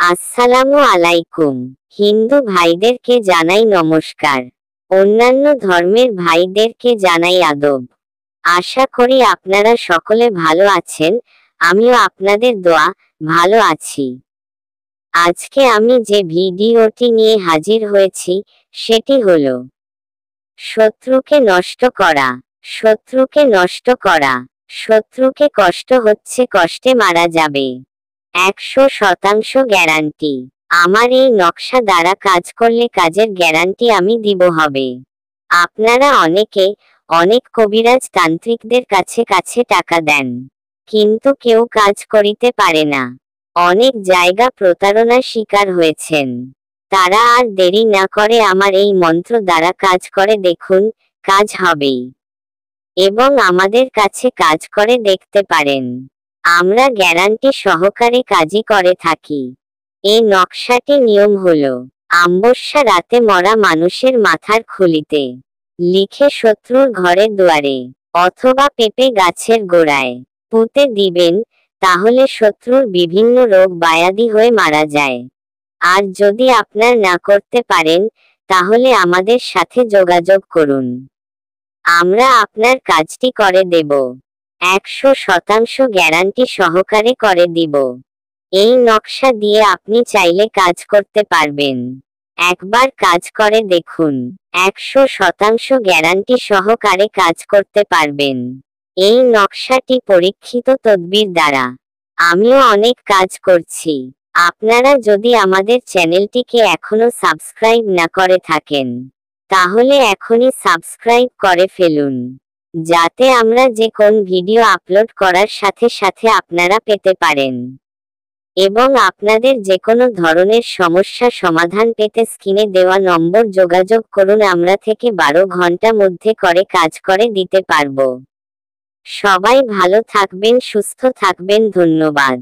আসসালামু আলাইকুম। হিন্দু ভাইদেরকে জানাই নমস্কার। অন্যান্য ধর্মের ভাইদেরকে জানাই আদব। আশা করি আপনারা সকলে ভালো আছেন, আমিও আপনাদের দোয়া ভালো আছি। আজকে আমি যে ভিডিওটি নিয়ে হাজির হয়েছি সেটি হলো শত্রুকে নষ্ট করা। শত্রুকে নষ্ট করা। শত্রুকে কষ্ট হচ্ছে, কষ্টে মারা যাবে। 100% গ্যারান্টি। আমার এই নকশা দ্বারা কাজ করলে কাজের গ্যারান্টি আমি দিব হবে। আপনারা অনেকে অনেক কবিরাজ তান্ত্রিকদের কাছে কাছে টাকা দেন, কিন্তু কেউ কাজ করিতে পারে না। অনেক জায়গা প্রতারণার শিকার হয়েছেন। তারা আর দেরি না করে আমার এই মন্ত্র দ্বারা কাজ করে দেখুন, কাজ হবেই। এবং আমাদের কাছে কাজ করে দেখতে পারেন। আমরা গ্যারান্টি সহকারে কাজই করে থাকি। এই নকশাটি নিয়ম হলো, অমাবস্যা রাতে মরা মানুষের মাথার খুলিতে লিখে শত্রুর ঘরে দুয়ারে অথবা পেঁপে গাছের গোড়ায় পুঁতে দিবেন, তাহলে শত্রুর বিভিন্ন রোগ ব্যাধি হয়ে মারা যায়। আর যদি আপনার না করতে পারেন, তাহলে আমাদের সাথে যোগাযোগ করুন, আমরা আপনার কাজটি করে দেব। 100% গ্যারান্টি সহকারে করে দিব। এই নকশা দিয়ে আপনি চাইলে কাজ করতে পারবেন। একবার কাজ করে দেখুন, 100% গ্যারান্টি সহকারে কাজ করতে পারবেন। এই নকশাটি পরীক্ষিত তদবির দ্বারা আমিও অনেক কাজ করছি। আপনারা যদি আমাদের চ্যানেলটিকে এখনো সাবস্ক্রাইব না করে থাকেন, তাহলে এখনই সাবস্ক্রাইব করে ফেলুন, যাতে আমরা যে কোন ভিডিও আপলোড করার সাথে সাথে আপনারা পেতে পারেন। এবং আপনাদের যে কোনো ধরনের সমস্যা সমাধান পেতে স্ক্রিনে দেওয়া নম্বর যোগাযোগ করুন, আমরা থেকে 12 ঘন্টা মধ্যে করে কাজ করে দিতে পারবো। সবাই ভালো থাকবেন, সুস্থ থাকবেন, ধন্যবাদ।